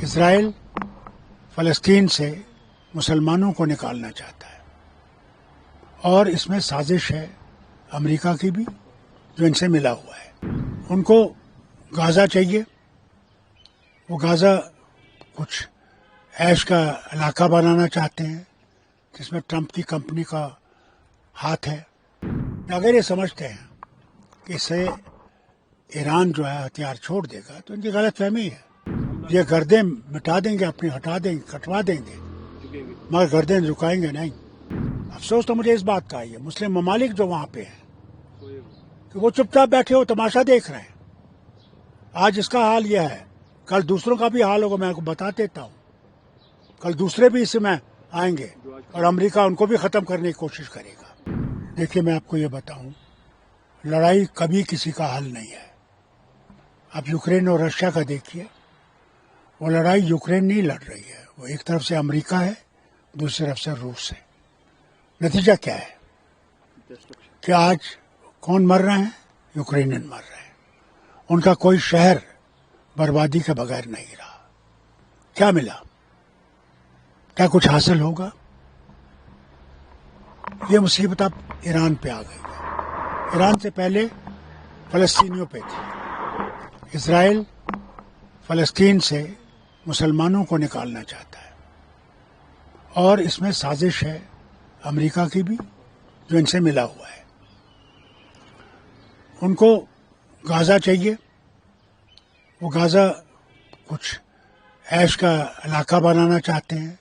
اسرائیل فلسطین سے مسلمانوں کو نکالنا چاہتا ہے اور اس میں سازش ہے امریکہ کی بھی جو ان سے ملا ہوا ہے. ان کو غازہ چاہیے. وہ غازہ کچھ عیش کا علاقہ بنانا چاہتے ہیں جس میں ٹرمپ کی کمپنی کا ہاتھ ہے. اگر یہ سمجھتے ہیں کہ اس سے ایران جو ہے ہتھیار چھوڑ دے گا تو ان کی غلط فہمی ہے. یہ گردیں مٹا دیں گے اپنی، ہٹا دیں گے، کٹوا دیں گے، مگر گردیں جھکائیں گے نہیں. افسوس تو مجھے اس بات کا ہی ہے مسلم ممالک جو وہاں پہ ہیں کہ وہ چپ چاپ بیٹھے ہو تماشا دیکھ رہے ہیں. آج اس کا حال یہ ہے، کل دوسروں کا بھی حال ہوگا. میں آپ کو بتا دیتا ہوں کل دوسرے بھی اس میں آئیں گے اور امریکہ ان کو بھی ختم کرنے کی کوشش کرے گا. دیکھیے میں آپ کو یہ بتاؤں، لڑائی کبھی کسی کا حل نہیں ہے. اب یوکرین اور رشیا کا دیکھیے، وہ لڑائی یوکرین نہیں لڑ رہی ہے، وہ ایک طرف سے امریکہ ہے، دوسری طرف سے روس ہے. نتیجہ کیا ہے کہ آج کون مر رہے ہیں؟ یوکرینین مر رہے ہیں. ان کا کوئی شہر بربادی کے بغیر نہیں رہا. کیا ملا؟ کیا کچھ حاصل ہوگا؟ یہ مصیبت اب ایران پہ آ گئی ہے. ایران سے پہلے فلسطینیوں پہ تھی. اسرائیل فلسطین سے مسلمانوں کو نکالنا چاہتا ہے اور اس میں سازش ہے امریکہ کی بھی جو ان سے ملا ہوا ہے. ان کو غازہ چاہیے. وہ غازہ کچھ عیش کا علاقہ بنانا چاہتے ہیں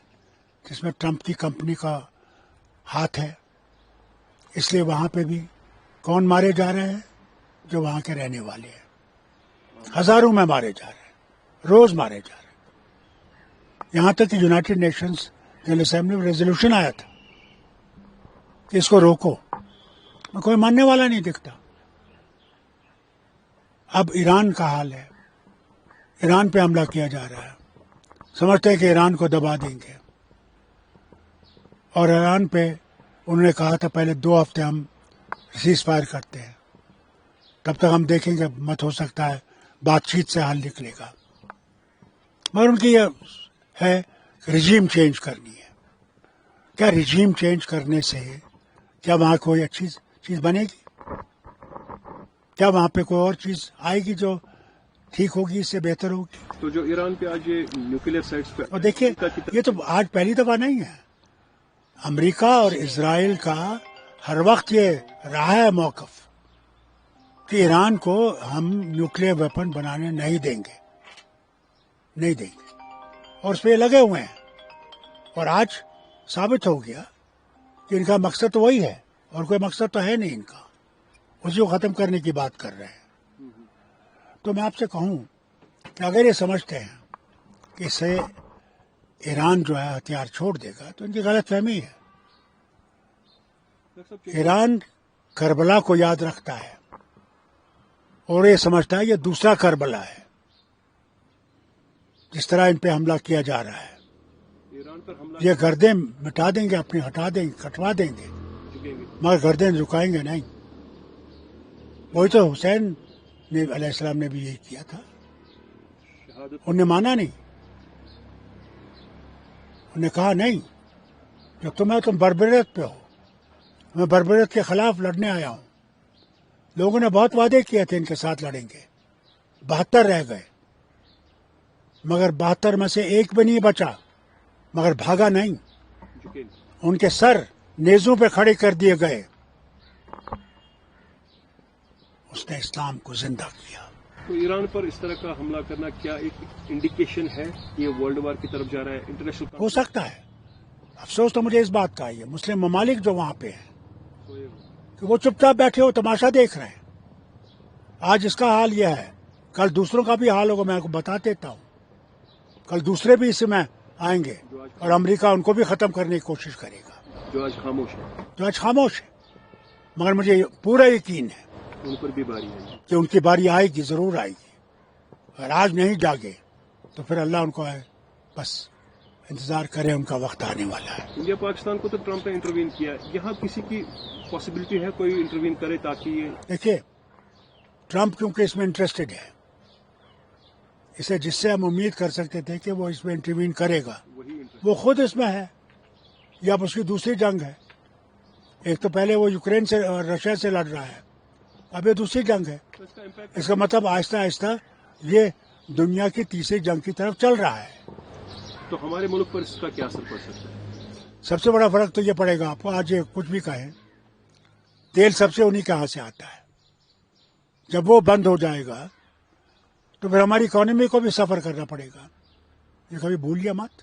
جس میں ٹرمپ کی کمپنی کا ہاتھ ہے. اس لیے وہاں پہ بھی کون مارے جا رہے ہیں؟ جو وہاں کے رہنے والے ہیں. ہزاروں میں مارے جا رہے ہیں، روز مارے جا رہے ہیں. یہاں تک کہ یونائٹڈ نیشنز جنرل اسمبلی میں ریزولوشن آیا تھا کہ اس کو روکو، کوئی ماننے والا نہیں دکھتا. اب ایران کا حال ہے، ایران پہ حملہ کیا جا رہا ہے. سمجھتے ہیں کہ ایران کو دبا دیں گے اور ایران پہ انہوں نے کہا تھا پہلے 2 ہفتے ہم سیز فائر کرتے ہیں، تب تک ہم دیکھیں گے، مت ہو سکتا ہے بات چیت سے حل نکلے گا. مگر ان کی یہ ہے کہ رجیم چینج کرنی ہے. کیا رجیم چینج کرنے سے کیا وہاں کوئی اچھی چیز بنے گی؟ کیا وہاں پہ کوئی اور چیز آئے گی جو ٹھیک ہوگی، اس سے بہتر ہوگی؟ تو جو ایران پہ آج یہ نیوکلیئر سائٹس پہ، اور دیکھیے یہ تو آج پہلی دفعہ نہیں ہے. امریکہ اور اسرائیل کا ہر وقت یہ رہا ہے موقف کہ ایران کو ہم نیوکلیئر ویپن بنانے نہیں دیں گے، نہیں دیں گے، اور اس پہ یہ لگے ہوئے ہیں. اور آج ثابت ہو گیا کہ ان کا مقصد تو وہی ہے اور کوئی مقصد تو ہے نہیں ان کا، اسی کو ختم کرنے کی بات کر رہے ہیں. تو میں آپ سے کہوں کہ اگر یہ سمجھتے ہیں کہ اس سے ایران جو ہے ہتھیار چھوڑ دے گا تو ان کی غلط فہمی ہے. ایران کربلا کو یاد رکھتا ہے اور یہ سمجھتا ہے یہ دوسرا کربلا ہے. جس طرح ان پہ حملہ کیا جا رہا ہے، یہ گردیں مٹا دیں گے اپنی، ہٹا دیں گے، کٹوا دیں گے، مگر گردیں جھکائیں گے نہیں. وہی تو حسین نے علیہ السلام نے بھی یہی کیا تھا. انہوں نے مانا نہیں، انہوں نے کہا نہیں، جب تم بربریت پہ ہو، میں بربریت کے خلاف لڑنے آیا ہوں. لوگوں نے بہت وعدے کیے تھے ان کے ساتھ لڑیں گے، 72 رہ گئے، مگر 72 میں سے ایک بھی نہیں بچا، مگر بھاگا نہیں. ان کے سر نیزوں پہ کھڑے کر دیے گئے. اس نے اسلام کو زندہ کیا. تو ایران پر اس طرح کا حملہ کرنا کیا ایک انڈیکیشن ہے یہ ورلڈ وار کی طرف جا رہا ہے؟ انٹرنیشنل ہو سکتا ہے. افسوس تو مجھے اس بات کا ہی ہے مسلم ممالک جو وہاں پہ ہیں کہ وہ چپ چاپ بیٹھے ہو تماشا دیکھ رہے ہیں. آج اس کا حال یہ ہے، کل دوسروں کا بھی حال ہوگا. میں آپ کو بتا دیتا ہوں کل دوسرے بھی اس میں آئیں گے اور امریکہ ان کو بھی ختم کرنے کی کوشش کرے گا. جو آج خاموش ہے، جو آج خاموش ہے، مگر مجھے پورا یقین ہے ان پر بھی باری ہے کہ ان کی باری آئے گی، ضرور آئے گی. اگر آج نہیں جاگے تو پھر اللہ ان کو ہے، بس انتظار کرے، ان کا وقت آنے والا ہے. انڈیا پاکستان کو تو ٹرمپ نے انٹروین کیا، یہاں کسی کی پاسبلٹی ہے کوئی انٹروین کرے تاکہ یہ؟ دیکھیے ٹرمپ کیونکہ اس میں انٹرسٹڈ ہے، اسے جس سے ہم امید کر سکتے تھے کہ وہ اس میں انٹروین کرے گا وہی انٹرسٹ وہ خود اس میں ہے، یا اب اس کی دوسری جنگ ہے. ایک تو پہلے وہ یوکرین سے اور رشیا سے لڑ رہا ہے، اب یہ دوسری جنگ ہے. اس کا امپیکٹ. اس کا مطلب آہستہ آہستہ یہ دنیا کی تیسری جنگ کی طرف چل رہا ہے. تو ہمارے ملک پر اس کا کیا اثر پڑ سکتا ہے؟ سب سے بڑا فرق تو یہ پڑے گا، آپ کو آج کچھ بھی کہیں تیل سب سے انہی کے ہاتھ سے آتا ہے. جب وہ بند ہو جائے گا تو پھر ہماری اکانومی کو بھی سفر کرنا پڑے گا. یہ کبھی بھولیے مت،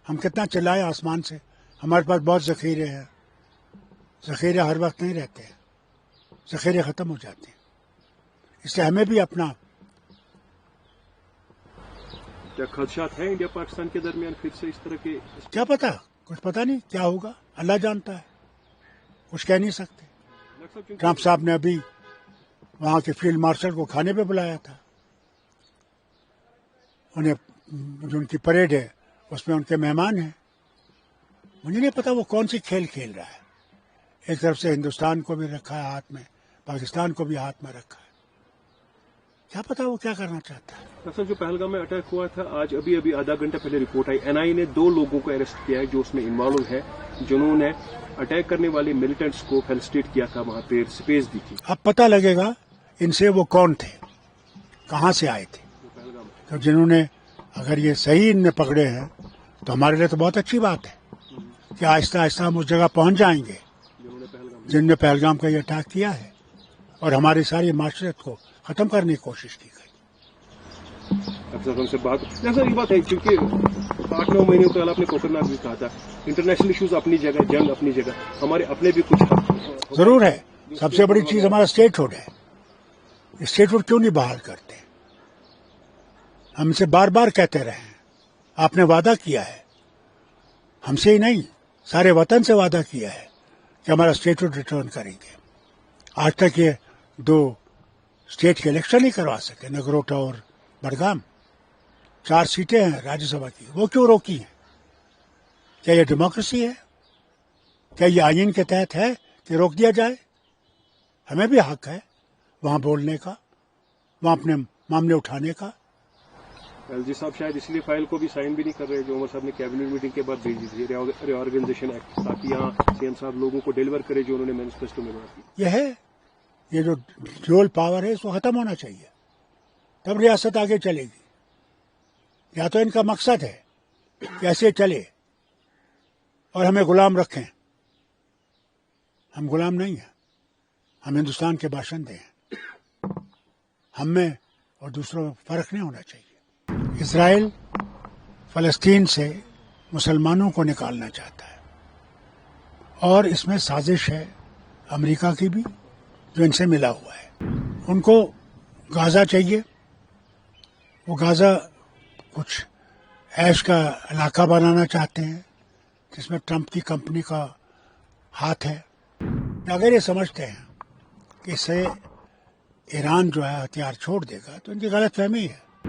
ہم کتنا چلائے آسمان سے، ہمارے پاس بہت ذخیرے ہیں. ذخیرے ہر وقت نہیں رہتے ہیں، ذخیرے ختم ہو جاتے ہیں. اس لیے ہمیں بھی اپنا کیا خدشات ہیں انڈیا پاکستان کے درمیان پھر سے اس طرح کے؟ کیا پتا، کچھ پتا نہیں کیا ہوگا، اللہ جانتا ہے، کچھ کہہ نہیں سکتے. ٹرمپ صاحب نے ابھی وہاں کے فیلڈ مارشل کو کھانے پہ بلایا تھا. انہیں جو ان کی پریڈ ہے اس میں ان کے مہمان ہیں. مجھے نہیں پتا وہ کون سی کھیل کھیل رہا ہے. ایک طرف سے ہندوستان کو بھی رکھا ہے ہاتھ میں، پاکستان کو بھی ہاتھ میں رکھا ہے. کیا پتا وہ کیا کرنا چاہتا ہے. ڈاکٹر صاحب جو پہلگام میں اٹیک ہوا تھا، آج ابھی آدھا گھنٹہ پہلے رپورٹ آئی، این آئی نے 2 لوگوں کو اریسٹ کیا ہے جو اس میں انوالو ہے، جنہوں نے اٹیک کرنے والے ملیٹنٹس کو فیلسٹیٹ کیا تھا، وہاں پہ سپیس دی تھی. اب پتہ لگے گا ان سے وہ کون تھے، کہاں سے آئے تھے. پہلگام تو جنہوں نے، اگر یہ صحیح ان نے پکڑے ہیں تو ہمارے لیے تو بہت اچھی بات ہے کہ آہستہ آہستہ ہم اس جگہ پہنچ جائیں گے جنہوں نے پہلگام. جن نے پہلگام کا یہ اٹیک کیا ہے، اور ہماری ساری معاشرت کو ختم کرنے کی کوشش کی گئی. ڈاکٹر صاحب ہم سے بات یہ بات ہے کیونکہ 8-9 مہینوں پہلے آپ نے کوکرناگ بھی کہا تھا، انٹرنیشنل ایشوز اپنی جگہ، جنگ اپنی جگہ، ہمارے اپنے بھی کچھ ضرور ہے. سب سے بڑی چیز ہمارا اسٹیٹ ہوڈ ہے. اسٹیٹ ہوڈ کیوں نہیں بحال کرتے؟ ہم سے بار بار کہتے رہے ہیں، آپ نے وعدہ کیا ہے، ہم سے ہی نہیں سارے وطن سے وعدہ کیا ہے کہ ہمارا اسٹیٹ ہوڈ ریٹرن کریں گے. آج تک یہ 2 اسٹیٹ کے الیکشن نہیں کروا سکے، نگروٹا اور بڑگام. 4 سیٹیں ہیں راجیہ سبھا کی، وہ کیوں روکی ہیں؟ کیا یہ ڈیموکریسی ہے؟ کیا یہ آئین کے تحت ہے کہ روک دیا جائے؟ ہمیں بھی حق ہے وہاں بولنے کا، وہاں اپنے معاملے اٹھانے کا. ایل جی صاحب شاید اس لیے فائل کو بھی سائن بھی نہیں کر رہے جو عمر صاحب نے کیبنٹ میٹنگ کے بعد بھیجی تھی، ری آرگنائزیشن ایکٹ، تاکہ یہاں سی ایم صاحب لوگوں کو ڈیلیور کرے جو انہوں نے مینیفیسٹو میں بات کی. یہ ہے، یہ جو ڈیول پاور ہے اس کو ختم ہونا چاہیے، تب ریاست آگے چلے گی. یا تو ان کا مقصد ہے کہ ایسے چلے اور ہمیں غلام رکھیں. ہم غلام نہیں ہیں، ہم ہندوستان کے باشندے ہیں. ہم میں اور دوسروں میں فرق نہیں ہونا چاہیے. اسرائیل فلسطین سے مسلمانوں کو نکالنا چاہتا ہے، اور اس میں سازش ہے امریکہ کی بھی جو ان سے ملا ہوا ہے. ان کو غازہ چاہیے. وہ غازہ کچھ عیش کا علاقہ بنانا چاہتے ہیں جس میں ٹرمپ کی کمپنی کا ہاتھ ہے. اگر یہ سمجھتے ہیں کہ اس سے ایران جو ہے ہتھیار چھوڑ دے گا تو ان کی غلط فہمی ہے.